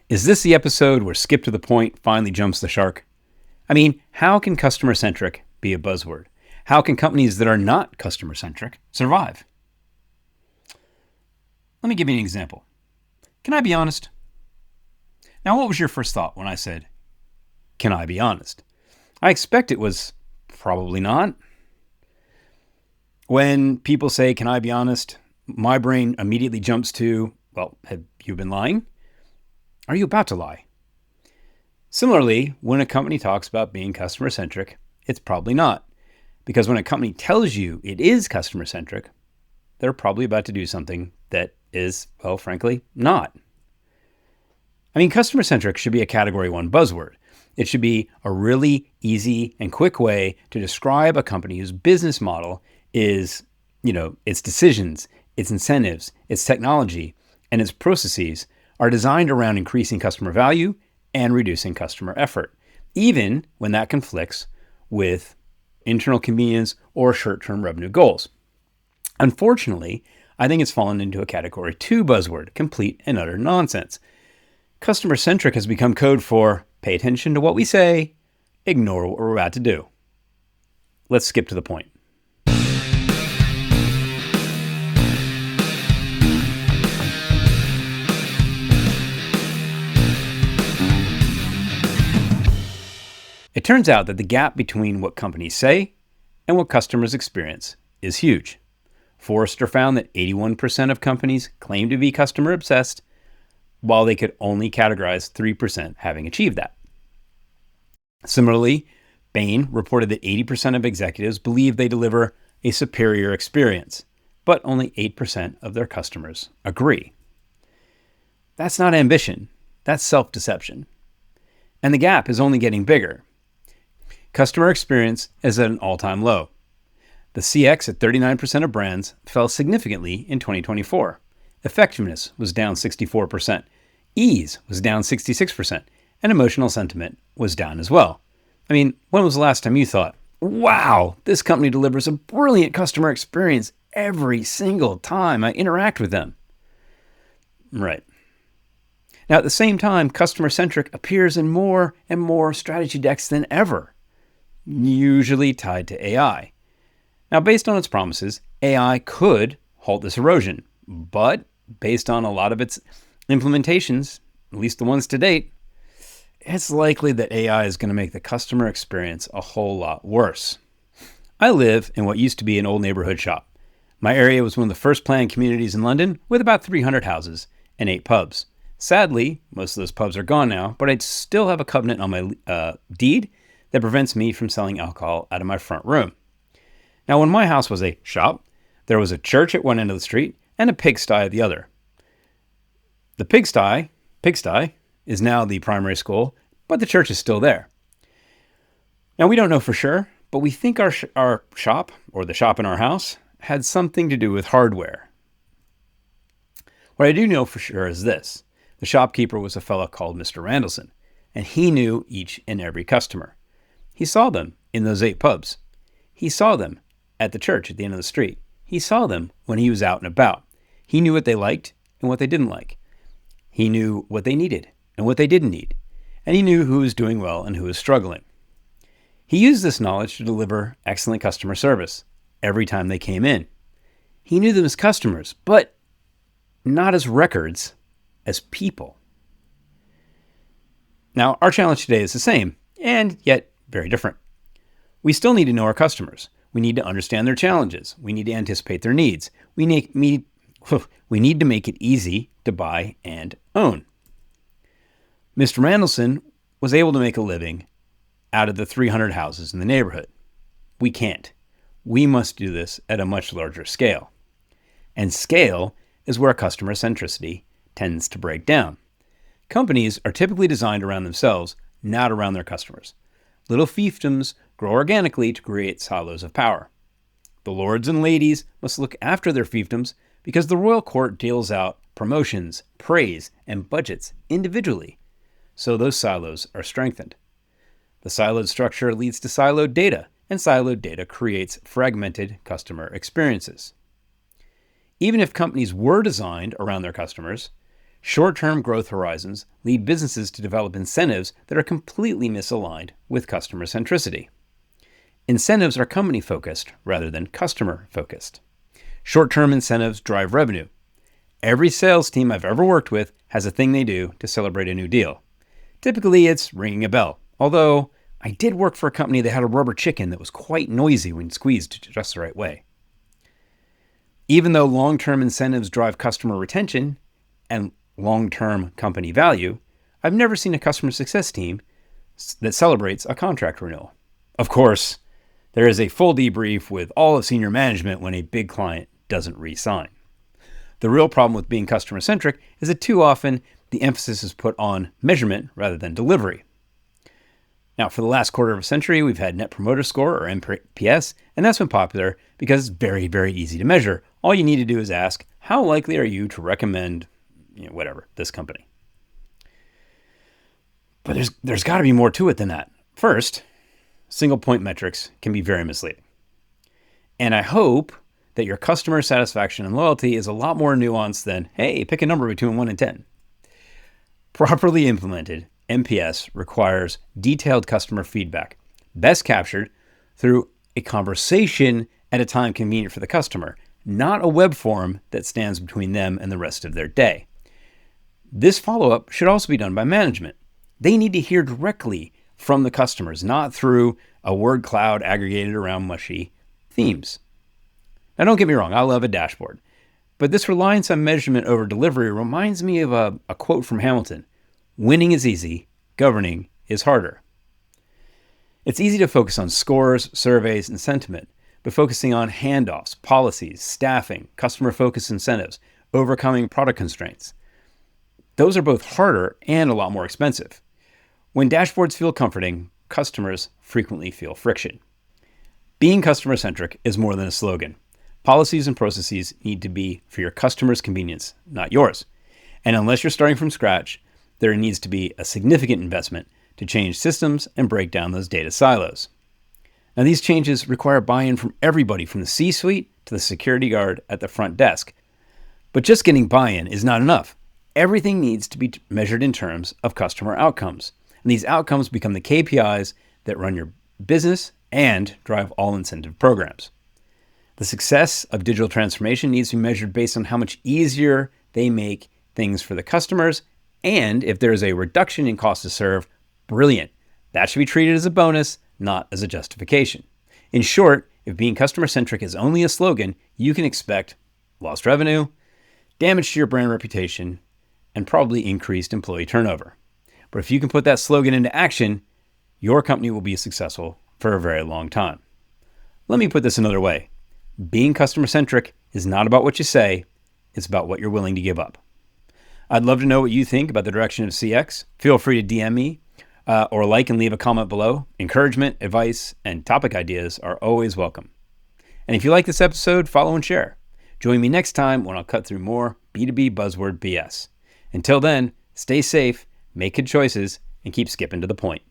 Is this the episode where skip to the point finally jumps the shark? I mean, how can customer-centric be a buzzword? How can companies that are not customer-centric survive? Let me give you an example. Can I be honest? Now, what was your first thought when I said, can I be honest? I expect it was probably not. When people say, can I be honest? My brain immediately jumps to, well, have you been lying? Are you about to lie? Similarly, when a company talks about being customer-centric, it's probably not. Because when a company tells you it is customer-centric, they're probably about to do something that is, well, frankly, not. I mean, customer-centric should be a Category 1 buzzword. It should be a really easy and quick way to describe a company whose business model is, its decisions, its incentives, its technology, and its processes are designed around increasing customer value and reducing customer effort, even when that conflicts with internal convenience or short-term revenue goals. Unfortunately, I think it's fallen into a Category 2 buzzword, complete and utter nonsense. Customer-centric has become code for pay attention to what we say, ignore what we're about to do. Let's skip to the point. It turns out that the gap between what companies say and what customers experience is huge. Forrester found that 81% of companies claim to be customer obsessed, while they could only categorize 3% having achieved that. Similarly, Bain reported that 80% of executives believe they deliver a superior experience, but only 8% of their customers agree. That's not ambition, that's self-deception. And the gap is only getting bigger. Customer experience is at an all-time low. The CX at 39% of brands fell significantly in 2024. Effectiveness was down 64%. Ease was down 66%. And emotional sentiment was down as well. I mean, when was the last time you thought, wow, this company delivers a brilliant customer experience every single time I interact with them? Right. Now, at the same time, customer-centric appears in more and more strategy decks than ever, usually tied to AI. Now, based on its promises, AI could halt this erosion, but based on a lot of its implementations, at least the ones to date, it's likely that AI is going to make the customer experience a whole lot worse. I live in what used to be an old neighborhood shop. My area was one of the first planned communities in London with about 300 houses and 8 pubs. Sadly, most of those pubs are gone now, but I still have a covenant on my deed that prevents me from selling alcohol out of my front room. Now, when my house was a shop, there was a church at one end of the street and a pigsty at the other. The pigsty is now the primary school, but the church is still there. Now, we don't know for sure, but we think our shop, or the shop in our house, had something to do with hardware. What I do know for sure is this. The shopkeeper was a fellow called Mr. Randallson, and he knew each and every customer. He saw them in those 8 pubs. He saw them at the church at the end of the street. He saw them when he was out and about. He knew what they liked and what they didn't like. He knew what they needed and what they didn't need. And he knew who was doing well and who was struggling. He used this knowledge to deliver excellent customer service every time they came in. He knew them as customers, but not as records, as people. Now, our challenge today is the same, and yet very different. We still need to know our customers. We need to understand their challenges. We need to anticipate their needs. We need to make it easy to buy and own. Mr. Randallson was able to make a living out of the 300 houses in the neighborhood. We can't. We must do this at a much larger scale. And scale is where customer centricity tends to break down. Companies are typically designed around themselves, not around their customers. Little fiefdoms grow organically to create silos of power. The lords and ladies must look after their fiefdoms because the royal court deals out promotions, praise, and budgets individually, so those silos are strengthened. The siloed structure leads to siloed data, and siloed data creates fragmented customer experiences. Even if companies were designed around their customers, Short-term growth horizons lead businesses to develop incentives that are completely misaligned with customer centricity. Incentives are company-focused rather than customer-focused. Short-term incentives drive revenue. Every sales team I've ever worked with has a thing they do to celebrate a new deal. Typically, it's ringing a bell, although I did work for a company that had a rubber chicken that was quite noisy when squeezed just the right way. Even though long-term incentives drive customer retention and long-term company value, I've never seen a customer success team that celebrates a contract renewal. Of course, there is a full debrief with all of senior management when a big client doesn't re-sign. The real problem with being customer-centric is that too often the emphasis is put on measurement rather than delivery. Now, for the last quarter of a century, we've had Net Promoter Score, or NPS, and that's been popular because it's very, very easy to measure. All you need to do is ask, how likely are you to recommend, this company? But there's got to be more to it than that. First, single point metrics can be very misleading. And I hope that your customer satisfaction and loyalty is a lot more nuanced than, hey, pick a number between 1 and 10. Properly implemented, NPS requires detailed customer feedback, best captured through a conversation at a time convenient for the customer, not a web form that stands between them and the rest of their day. This follow-up should also be done by management. They need to hear directly from the customers, not through a word cloud aggregated around mushy themes. Now, don't get me wrong, I love a dashboard, but this reliance on measurement over delivery reminds me of a quote from Hamilton: "Winning is easy, governing is harder." It's easy to focus on scores, surveys, and sentiment, but focusing on handoffs, policies, staffing, customer-focused incentives, overcoming product constraints, those are both harder and a lot more expensive. When dashboards feel comforting, customers frequently feel friction. Being customer-centric is more than a slogan. Policies and processes need to be for your customer's convenience, not yours. And unless you're starting from scratch, there needs to be a significant investment to change systems and break down those data silos. Now, these changes require buy-in from everybody, from the C-suite to the security guard at the front desk. But just getting buy-in is not enough. Everything needs to be measured in terms of customer outcomes. And these outcomes become the KPIs that run your business and drive all incentive programs. The success of digital transformation needs to be measured based on how much easier they make things for the customers, and if there is a reduction in cost to serve, brilliant. That should be treated as a bonus, not as a justification. In short, if being customer-centric is only a slogan, you can expect lost revenue, damage to your brand reputation, and probably increased employee turnover. But if you can put that slogan into action, your company will be successful for a very long time. Let me put this another way. Being customer-centric is not about what you say, it's about what you're willing to give up. I'd love to know what you think about the direction of CX. Feel free to DM me or like and leave a comment below. Encouragement, advice, and topic ideas are always welcome. And if you like this episode, follow and share. Join me next time when I'll cut through more B2B buzzword BS. Until then, stay safe, make good choices, and keep skipping to the point.